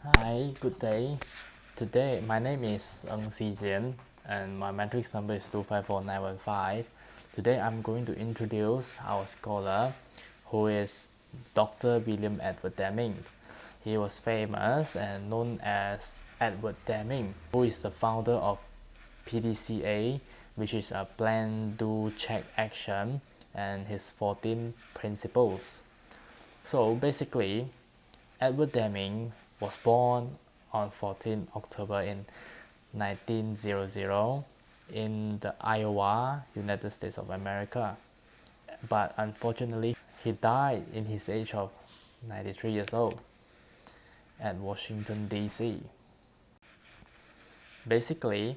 Hi, good day. Today, my name is Ng Si Jian and my matrix number is 254915. Today, I'm going to introduce our scholar who is Dr. William Edward Deming. He was famous and known as Edward Deming, who is the founder of PDCA, which is a Plan, Do, Check, Action, and his 14 principles. So basically, Edward Deming was born on 14 October in 1900 in the Iowa, United States of America. But unfortunately, he died in his age of 93 years old at Washington, D.C. Basically,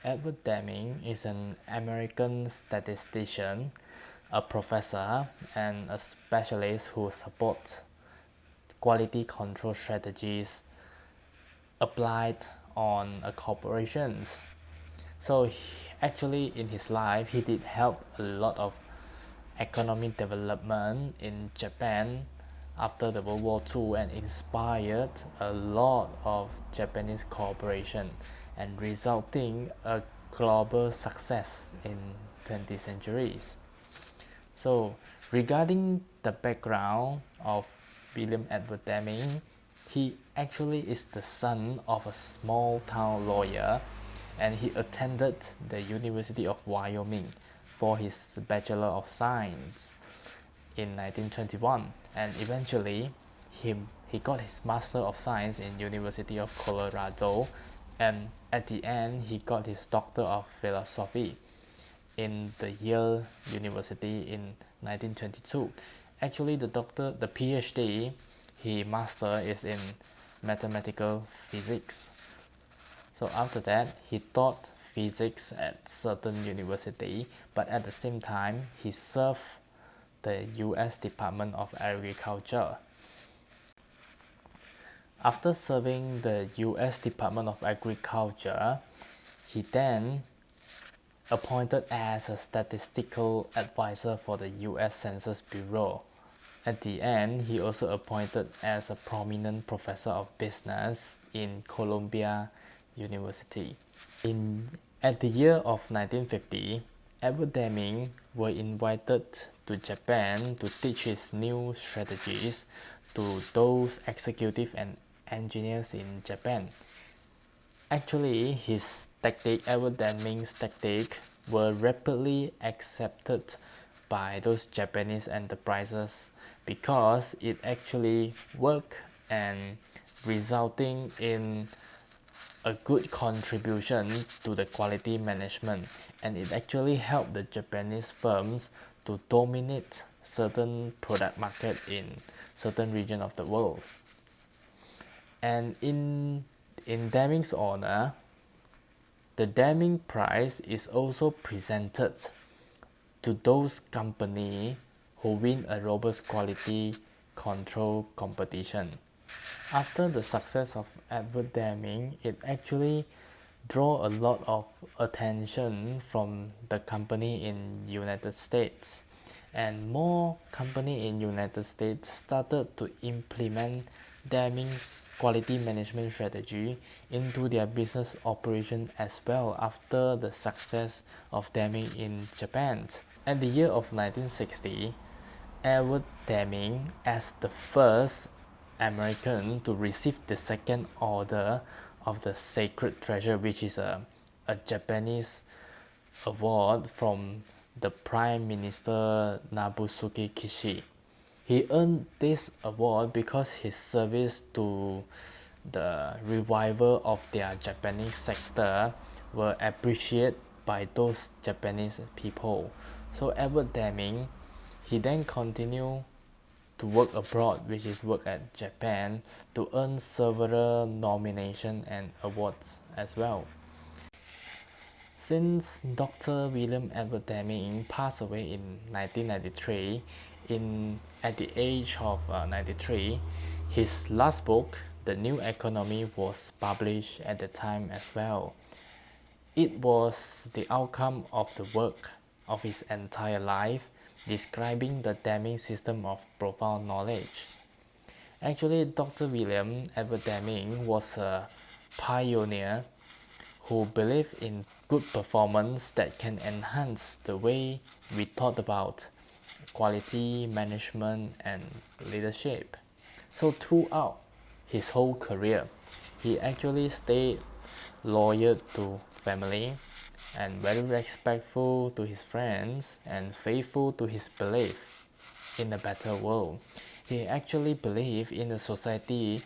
Edward Deming is an American statistician, a professor, and a specialist who supports quality control strategies applied on corporations. So actually in his life he did help a lot of economic development in Japan after the World War II and inspired a lot of Japanese corporation and resulting a global success in 20th centuries. So regarding the background of William Edward Deming, he actually is the son of a small town lawyer and he attended the University of Wyoming for his Bachelor of Science in 1921 and eventually he got his Master of Science in University of Colorado and at the end he got his Doctor of Philosophy in the Yale University in 1922. Actually, the PhD he master is in mathematical physics. So after that, he taught physics at certain university, but at the same time, he served the U.S. Department of Agriculture. After serving the U.S. Department of Agriculture, he then appointed as a statistical advisor for the U.S. Census Bureau. At the end, he also appointed as a prominent professor of business in Columbia University. At the year of 1950, Edward Deming were invited to Japan to teach his new strategies to those executives and engineers in Japan. Actually, his tactic, Edward Deming's tactic, were rapidly accepted by those Japanese enterprises because it actually worked and resulting in a good contribution to the quality management, and it actually helped the Japanese firms to dominate certain product market in certain region of the world. And in Deming's honor, the Deming Prize is also presented to those companies who win a robust quality control competition. After the success of Edward Deming, it actually drew a lot of attention from the company in United States, and more company in United States started to implement Deming's quality management strategy into their business operation as well after the success of Deming in Japan. At the year of 1960, Edward Deming, as the first American to receive the second order of the Sacred Treasure, which is a Japanese award from the Prime Minister Nobusuke Kishi. He earned this award because his service to the revival of their Japanese sector were appreciated by those Japanese people. So Edward Deming, he then continued to work abroad, which is work at Japan, to earn several nominations and awards as well. Since Dr. William Edward Deming passed away in 1993, at the age of 93, his last book, The New Economy, was published at the time as well. It was the outcome of the work of his entire life, describing the Deming system of profound knowledge. Actually, Dr. William Edward Deming was a pioneer who believed in good performance that can enhance the way we thought about quality management and leadership. So throughout his whole career, he actually stayed loyal to family and very respectful to his friends and faithful to his belief in a better world. He actually believed in a society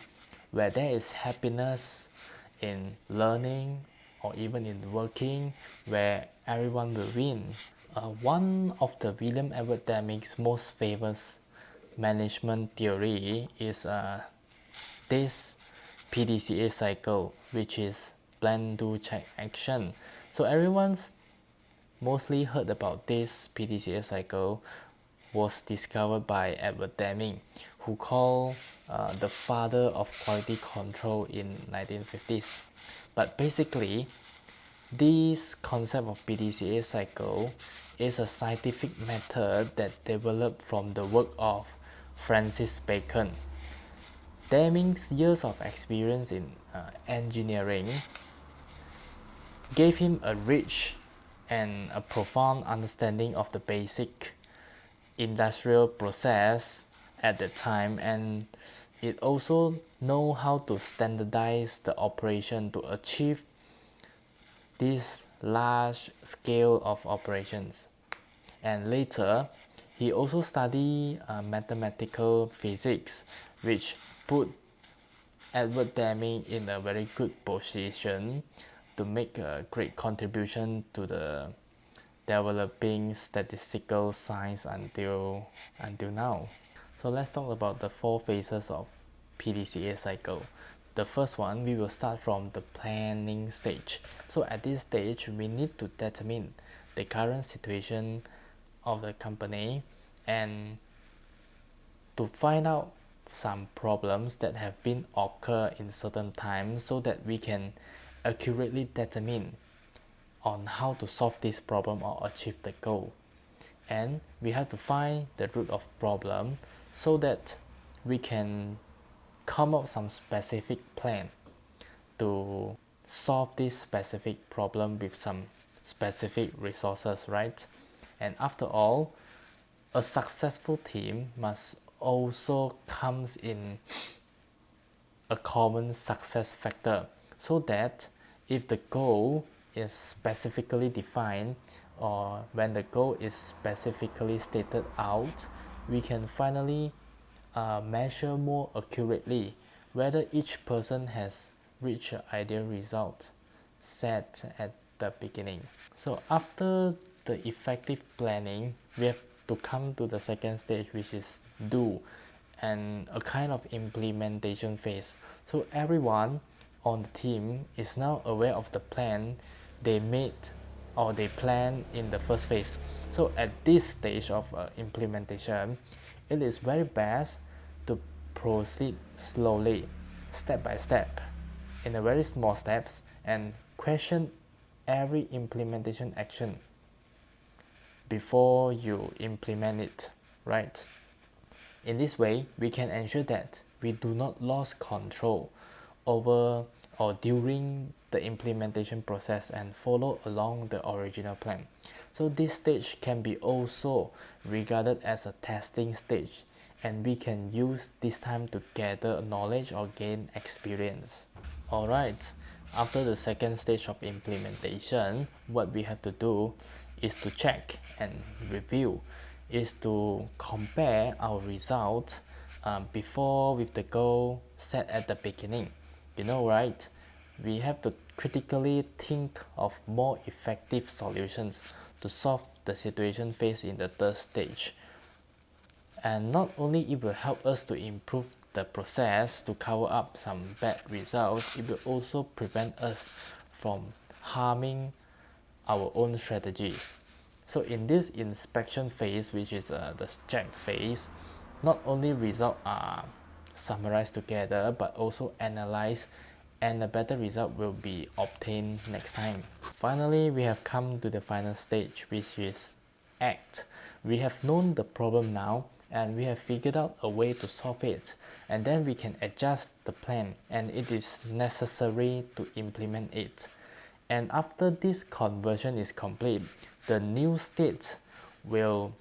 where there is happiness in learning or even in working, where everyone will win. One of the William Edward Deming's most famous management theory is this PDCA cycle, which is plan, do, check, action. So everyone's mostly heard about this PDCA cycle was discovered by Edward Deming, who called the father of quality control in 1950s. But basically, this concept of PDCA cycle is a scientific method that developed from the work of Francis Bacon. Deming's years of experience in engineering gave him a rich and a profound understanding of the basic industrial process at the time, and it also know how to standardize the operation to achieve this large scale of operations. And later he also studied mathematical physics, which put Edward Deming in a very good position to make a great contribution to the developing statistical science until now. So let's talk about the four phases of PDCA cycle. The first one, we will start from the planning stage. So at this stage, we need to determine the current situation of the company and to find out some problems that have been occur in certain times so that we can accurately determine on how to solve this problem or achieve the goal. And we have to find the root of problem so that we can come up some specific plan to solve this specific problem with some specific resources, right? And after all, a successful team must also comes in a common success factor, so that if the goal is specifically defined or when the goal is specifically stated out, we can finally measure more accurately whether each person has reached an ideal result set at the beginning. So after the effective planning, we have to come to the second stage, which is do, and a kind of implementation phase. So everyone on the team is now aware of the plan they made or they planned in the first phase. So at this stage of implementation, it is very best to proceed slowly, step by step, in a very small steps, and question every implementation action before you implement it, right? In this way, we can ensure that we do not lose control over or during the implementation process and follow along the original plan. So this stage can be also regarded as a testing stage, and we can use this time to gather knowledge or gain experience. Alright, after the second stage of implementation, what we have to do is to check and review, is to compare our results before with the goal set at the beginning. You know, right? We have to critically think of more effective solutions to solve the situation faced in the third stage. And not only it will help us to improve the process to cover up some bad results, it will also prevent us from harming our own strategies. So in this inspection phase, which is the check phase, not only results are summarized together but also analyzed, and a better result will be obtained next time. Finally, we have come to the final stage, which is act. We have known the problem now, and we have figured out a way to solve it, and then we can adjust the plan, and it is necessary to implement it. And after this conversion is complete, the new state will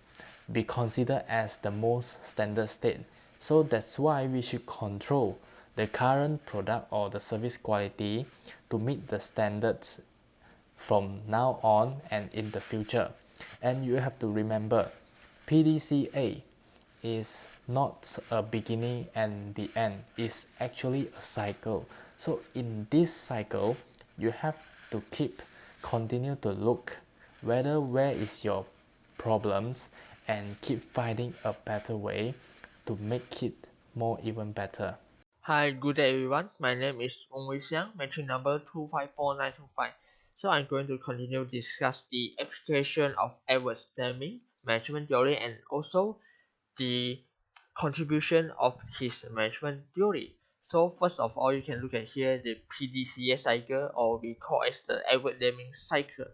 be considered as the most standard state. So that's why we should control the current product or the service quality to meet the standards from now on and in the future. And you have to remember, PDCA is not a beginning and the end, it's actually a cycle. So in this cycle, you have to continue to look where is your problems and keep finding a better way to make it more even better. Hi, good day everyone. My name is Ong Wei Xiang, mention number 2549225. So I'm going to continue discuss the application of Edwards Deming management theory and also the contribution of his management theory. So first of all, you can look at here the PDCA cycle, or we call as the Edward Deming cycle.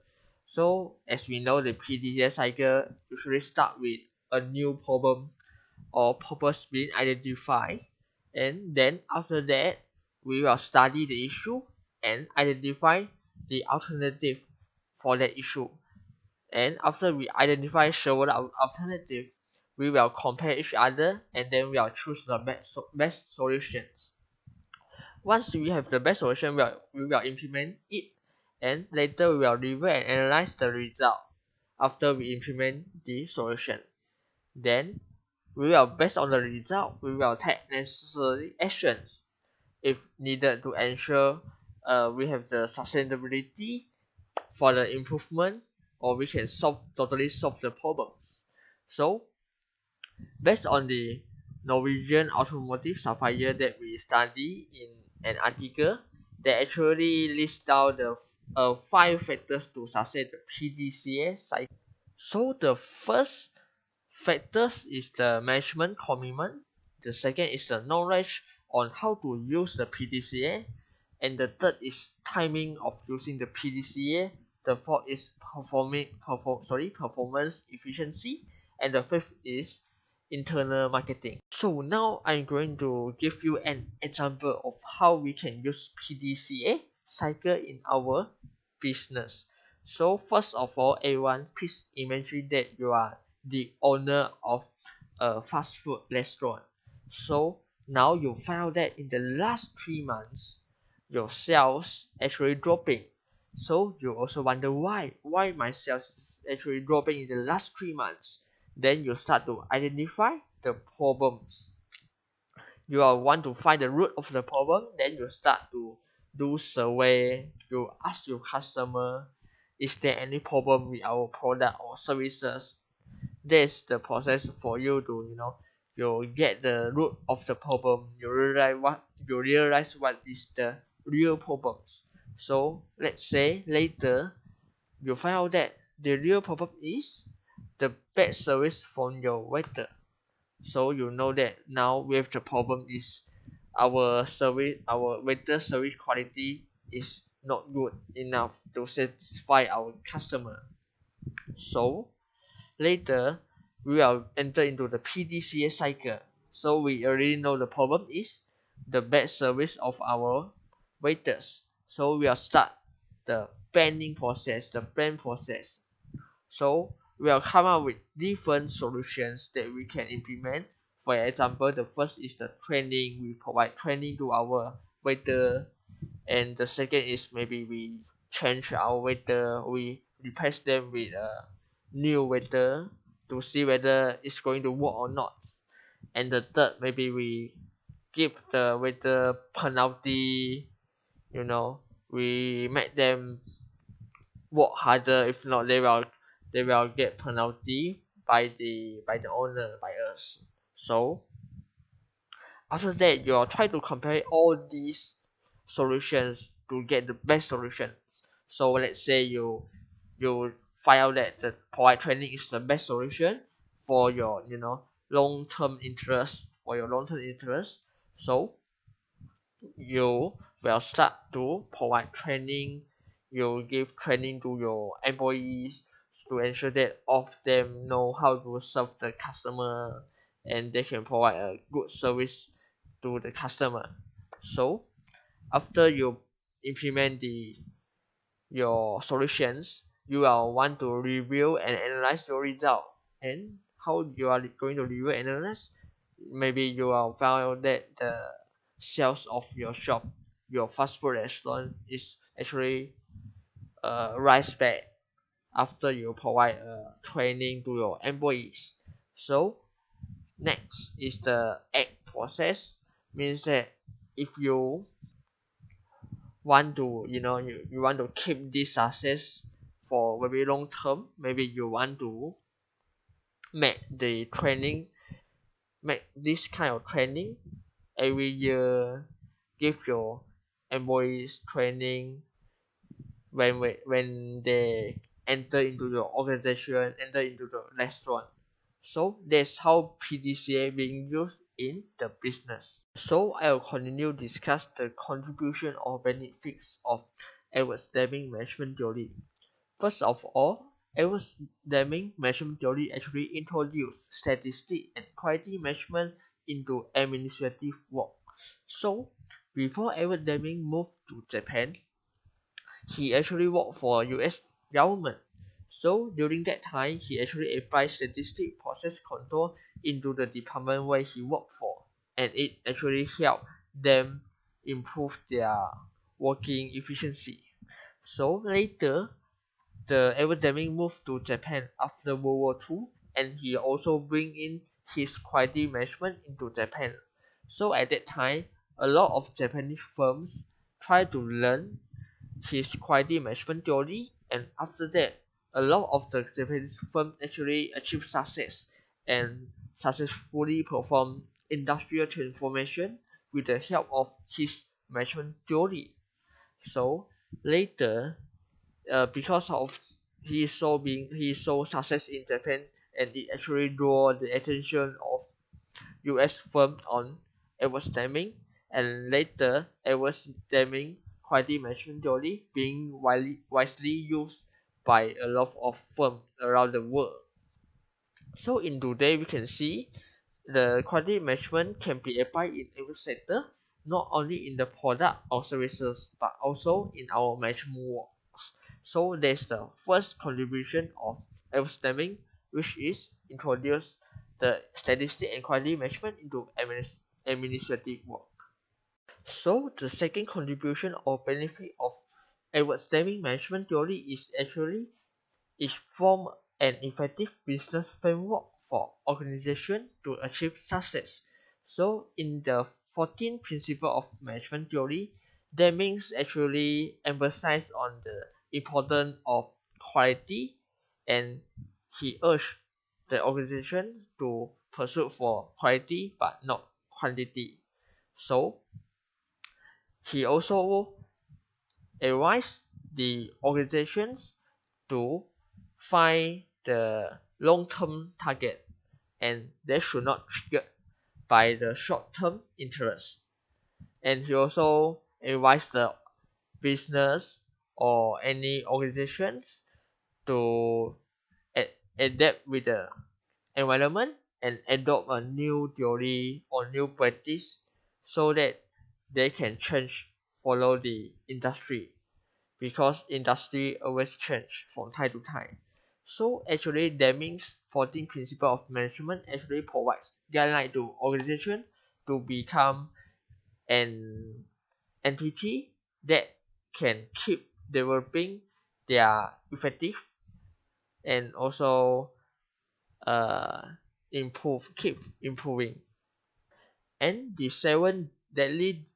So as we know, the PDCA cycle usually start with a new problem or purpose being identified, and then after that we will study the issue and identify the alternative for that issue, and after we identify several alternatives we will compare each other and then we will choose the best solutions. Once we have the best solution, we will implement it, and later we will review and analyze the result after we implement the solution. Then we will, based on the result, we will take necessary actions if needed to ensure we have the sustainability for the improvement, or we can totally solve the problems. So based on the Norwegian automotive supplier that we study in an article, they actually list down the 5 factors to succeed the PDCA cycle. So the first factors is the management commitment. The second is the knowledge on how to use the PDCA. And the third is timing of using the PDCA. The fourth is performance efficiency. And the fifth is internal marketing. So now I'm going to give you an example of how we can use PDCA cycle in our business. So first of all, everyone, please imagine that you are the owner of a fast food restaurant. So now you find out that in the last 3 months, your sales actually dropping. So you also wonder why my sales is actually dropping in the last 3 months. Then you start to identify the problems. You will want to find the root of the problem. Then you start to do survey. You ask your customer, is there any problem with our product or services? That's the process for you to you get the root of the problem. You realize what is the real problems. So let's say later you find out that the real problem is the bad service from your waiter. So you know that now with the problem is our waiter service quality is not good enough to satisfy our customer. So later we will enter into the PDCA cycle. So we already know the problem is the bad service of our waiters. So we will start the plan process. So we'll come up with different solutions that we can implement. For example, the first is the training. We provide training to our waiter, and the second is maybe we change our waiter. We replace them with a new waiter to see whether it's going to work or not. And the third, maybe we give the waiter penalty. We make them work harder. If not, they will get penalty by the owner, by us. So after that, you'll try to compare all these solutions to get the best solution. So let's say you find out that the provide training is the best solution for your long term interest. So you will start to provide training. You give training to your employees to ensure that all of them know how to serve the customer, and they can provide a good service to the customer. So after you implement your solutions, you will want to review and analyze your result. And how you are going to review and analyze? Maybe you will find that the sales of your shop, your fast food restaurant, is actually rise back after you provide training to your employees. So next is the act process, means that if you want to, you want to keep this success for very long term, maybe you want to make the training, make this kind of training every year, give your employees training when they enter into your organization, enter into the restaurant. So that's how PDCA being used in the business. So I will continue discuss the contribution or benefits of Edwards Deming management theory. First of all, Edwards Deming management theory actually introduced statistics and quality management into administrative work. So before Edward Deming moved to Japan, he actually worked for US government. So during that time, he actually applied statistic process control into the department where he worked for, and it actually helped them improve their working efficiency. So later, the epidemic moved to Japan after World War II, and he also bring in his quality management into Japan. So at that time, a lot of Japanese firms tried to learn his quality management theory, and after that, a lot of the Japanese firms actually achieved success and successfully performed industrial transformation with the help of his management theory. So later, because of he is so success in Japan, and it actually draw the attention of US firm on Edward Deming, and later Edward Deming quality management theory being wisely used by a lot of firms around the world. So in today we can see the quality management can be applied in every sector, not only in the product or services, but also in our management works. So there's the first contribution of epistemic, which is introduce the statistic and quality management into administrative work. So the second contribution or benefit of epistemic management theory is actually it forms an effective business framework for organizations to achieve success. So in the 14th principle of management theory, Deming actually emphasized on the importance of quality, and he urged the organization to pursue for quality but not quantity. So he also advised the organizations to find the long-term target, and they should not trigger by the short-term interest. And he also advised the business or any organizations to adapt with the environment and adopt a new theory or new practice so that they can change follow the industry, because industry always change from time to time. So actually Deming's 14 principle of management actually provides guideline to organization to become an entity that can keep developing their effective, and also uh, keep improving. And the seven deadly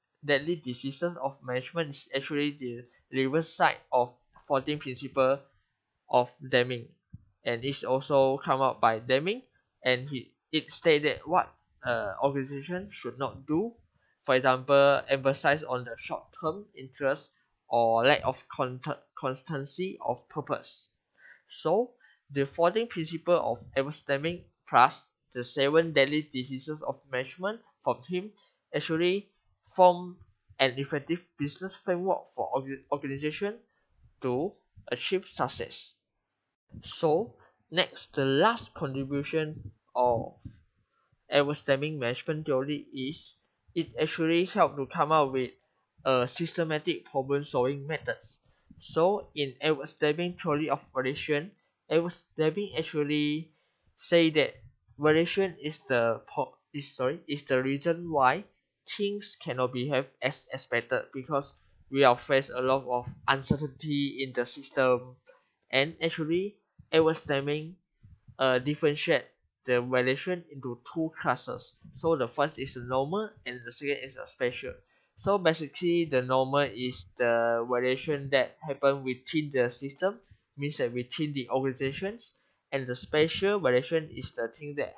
diseases of management is actually the reverse side of 14 principle of Deming, and it's also come up by Deming, and it stated what organization should not do. For example, emphasize on the short-term interest or lack of constancy of purpose. So the 14 principle of Edward Deming plus the seven deadly diseases of management from him actually form an effective business framework for organization to achieve success. So next, the last contribution of Edward Deming management theory is it actually helped to come up with a systematic problem-solving methods. So in Edward Deming theory of variation, Edward Deming actually say that variation is the reason why things cannot behave as expected because we are faced a lot of uncertainty in the system, and actually Edward Deming differentiate the variation into two classes. So the first is the normal and the second is a special. So basically the normal is the variation that happen within the system, means that within the organizations, and the special variation is the thing that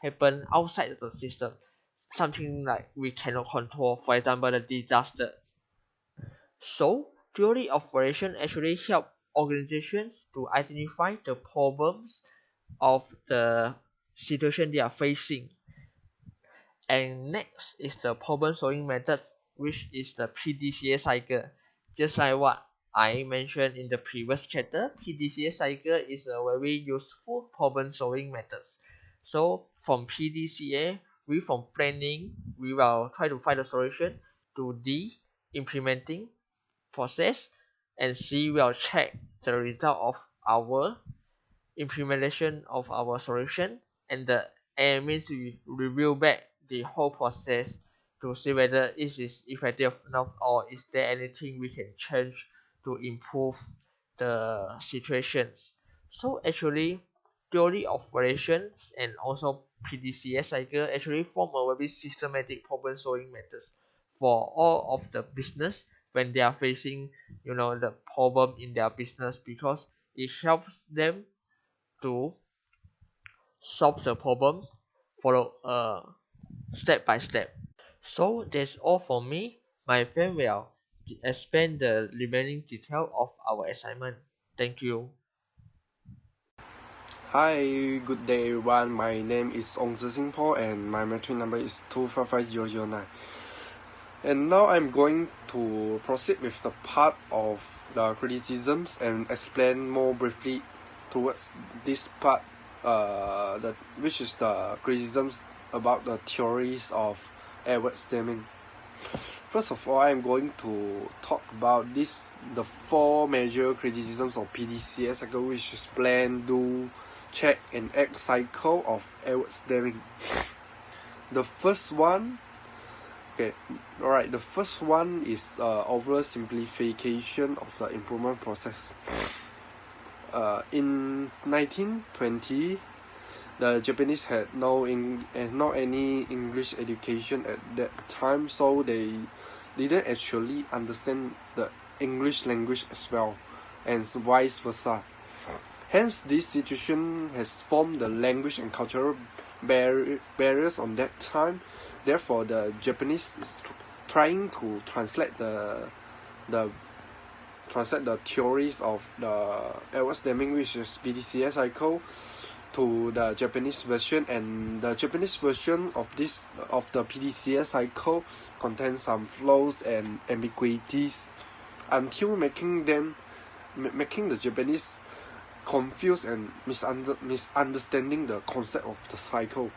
happen outside the system, something like we cannot control, for example the disaster. So theory of variation actually help organizations to identify the problems of the situation they are facing. And next is the problem solving method, which is the PDCA cycle. Just like what I mentioned in the previous chapter, PDCA cycle is a very useful problem solving method. So from PDCA, from planning, we will try to find a solution, to D, implementing process, and C will check the result of our implementation of our solution, and the A means we review back the whole process to see whether it is effective enough or is there anything we can change to improve the situations. So actually theory of variations and also PDCA cycle actually form a very systematic problem solving methods for all of the business when they are facing the problem in their business, because it helps them to solve the problem, follow step by step. So that's all for me. My friend will explain the remaining detail of our assignment. Thank you. Hi, good day everyone. My name is Ong Paul and my metric number is 255009. And now I'm going to proceed with the part of the criticisms and explain more briefly towards this part, which is the criticisms about the theories of Edward Deming. First of all, I'm going to talk about the four major criticisms of PDCA cycle, which is plan, do, check, and act cycle of Edward Deming. The first one is oversimplification of the improvement process. In 1920, the Japanese had not any English education at that time, so they didn't actually understand the English language as well, and vice versa. Hence, this situation has formed the language and cultural barriers on that time. Therefore, the Japanese is trying to translate the theories of the Edward Deming, which is PDCA cycle, to the Japanese version, and the Japanese version of the PDCA cycle contains some flaws and ambiguities, until making the Japanese confused and misunderstanding the concept of the cycle.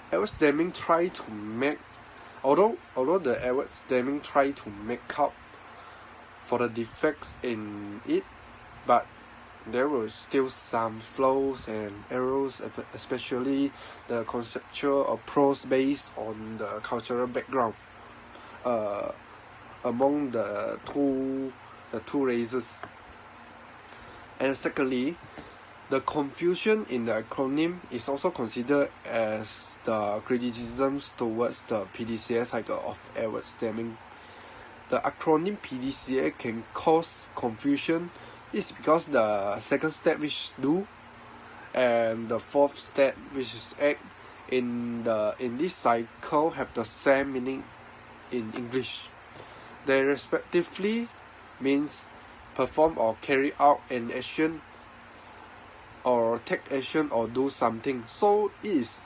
Edward Deming tried to make, although the Edward Deming tried to make up for the defects in it, but there were still some flaws and errors, especially the conceptual approach based on the cultural background among the two races. And secondly, the confusion in the acronym is also considered as the criticisms towards the PDCA cycle of Edward Deming. The acronym PDCA can cause confusion is because the second step, which is do, and the fourth step, which is act, in this cycle have the same meaning in English. They respectively means perform or carry out an action, or take action, or do something. So it's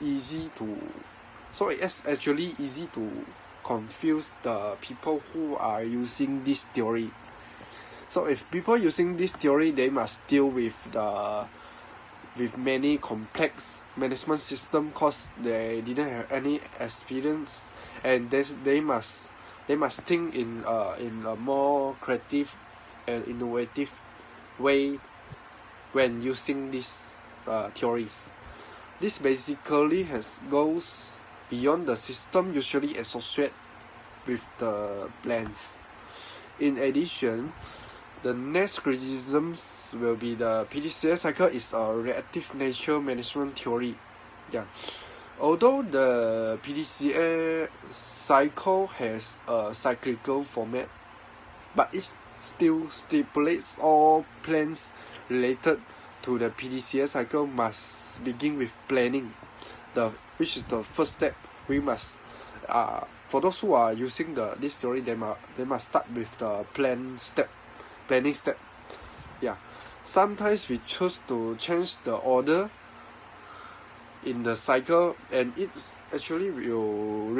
actually easy to confuse the people who are using this theory. So if people using this theory, they must deal with the with many complex management system cause they didn't have any experience, and they must think in a more creative and innovative way when using these theories. This basically goes beyond the system usually associated with the plans. In addition, the next criticisms will be the PDCA cycle is a reactive nature management theory. Yeah. Although the PDCA cycle has a cyclical format, but it still stipulates all plans related to the PDCA cycle must begin with planning, which is the first step. We must for those who are using this theory, they must start with the planning step. Yeah. Sometimes we choose to change the order in the cycle, and it's actually will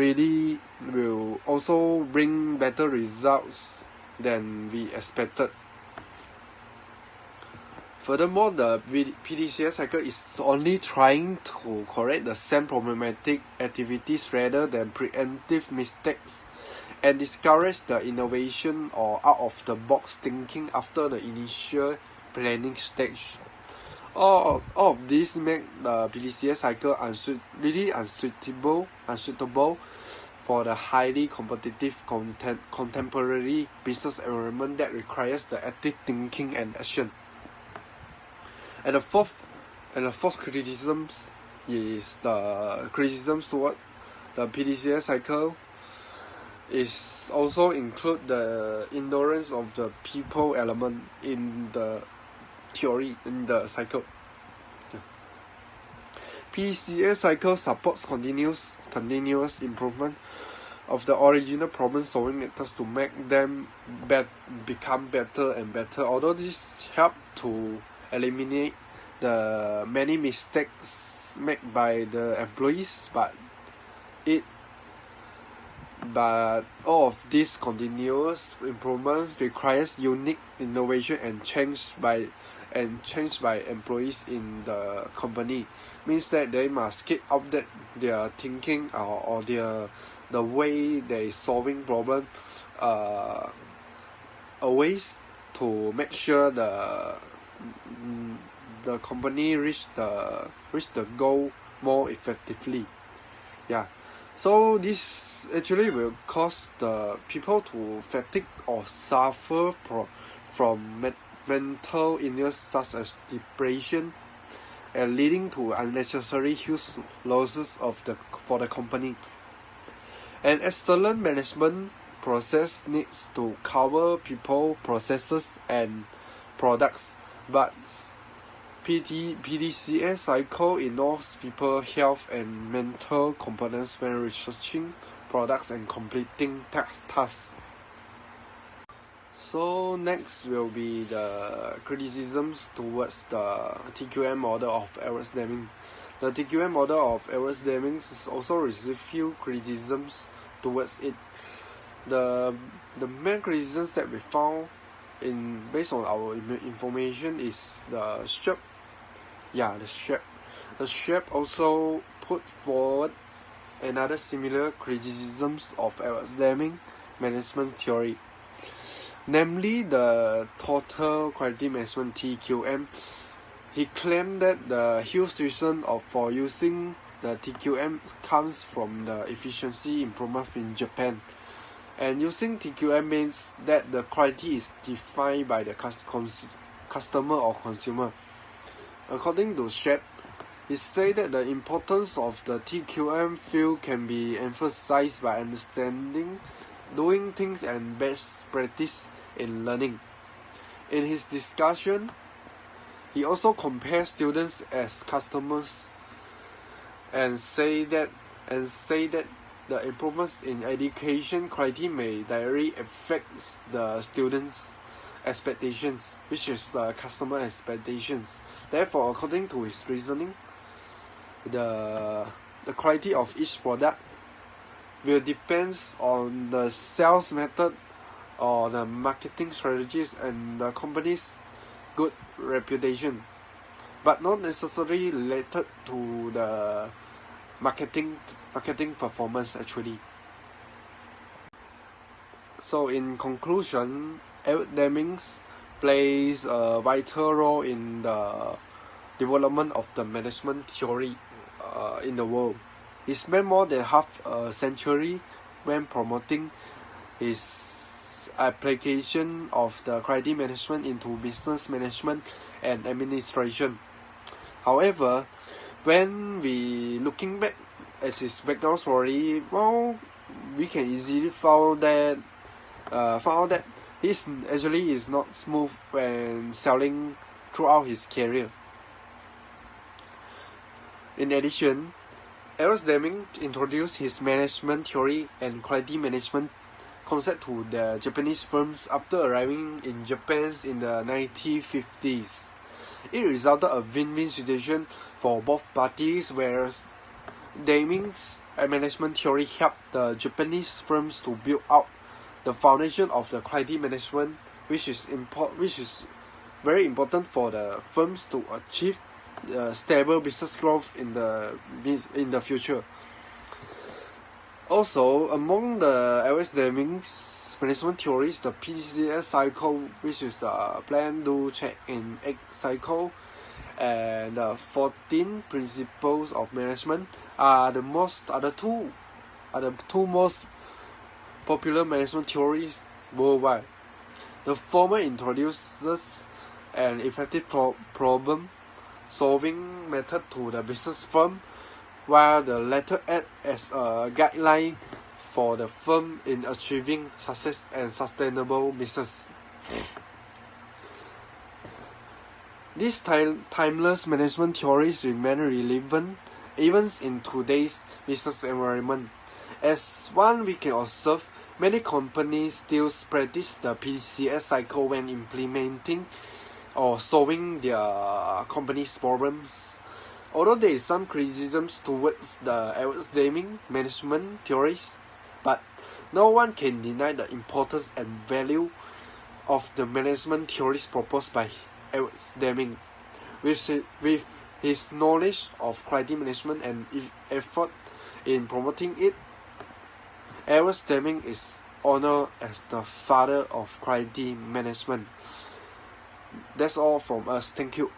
also bring better results than we expected. Furthermore, the PDCA cycle is only trying to correct the same problematic activities rather than preemptive mistakes, and discourage the innovation or out-of-the-box thinking after the initial planning stage. All of these make the PDCA cycle unsuitable for the highly competitive contemporary business environment that requires the active thinking and action. And the fourth criticism is the criticisms toward the PDCA cycle is also include the ignorance of the people element in the theory, in the cycle. Yeah. PDCA cycle supports continuous improvement of the original problem solving methods to make them become better and better. Although this helps to eliminate the many mistakes made by the employees, but all of this continuous improvement requires unique innovation and change by employees in the company. Means that they must keep update their thinking or the way they solving problem always, to make sure the company reach the goal more effectively. Yeah. So this actually will cause the people to fatigue or suffer from mental illness such as depression, and leading to unnecessary huge losses for the company. An excellent management process needs to cover people, processes, and products, but PDCA cycle ignores people health and mental components when researching products and completing tasks. So next will be the criticisms towards the TQM model of Deming. The TQM model of Deming also received few criticisms towards it. The main criticisms that we found based on our information is the SHREP. Yeah, the SHREP. The SHREP also put forward another similar criticisms of Deming management theory, namely the total quality management TQM. He claimed that the huge reason for using the TQM comes from the efficiency improvement in Japan. And using TQM means that the quality is defined by the customer or consumer. According to SHREP, he said that the importance of the TQM field can be emphasized by understanding, doing things, and best practice in learning. In his discussion, he also compares students as customers and say that the improvements in education quality may directly affect the students' expectations, which is the customer expectations. Therefore, according to his reasoning, the quality of each product will depend on the sales method or the marketing strategies and the company's good reputation. but not necessarily related to the marketing performance actually. So in conclusion, Edward Deming plays a vital role in the development of the management theory in the world. He spent more than half a century when promoting his application of the credit management into business management and administration. However, when we looking back at his background story, well, we can easily found out that his actually is not smooth when selling throughout his career. In addition, Edward Deming introduced his management theory and quality management concept to the Japanese firms after arriving in Japan in the 1950s. It resulted in a win-win situation for both parties, whereas Deming's management theory helped the Japanese firms to build out the foundation of the quality management, which is very important for the firms to achieve stable business growth in the future. Also, among the Edward Deming's management theories, the PDCS cycle, which is the plan, do, check, and act cycle, and the 14 principles of management are the two most popular management theories worldwide. The former introduces an effective problem solving method to the business firm, while the latter acts as a guideline for the firm in achieving success and sustainable business. These timeless management theories remain relevant even in today's business environment. As one we can observe, many companies still practice the PDCS cycle when implementing or solving their company's problems. Although there is some criticisms towards the Edward Deming management theories, but no one can deny the importance and value of the management theories proposed by Edward Deming. With his knowledge of quality management and effort in promoting it, Edward Deming is honored as the father of quality management. That's all from us. Thank you.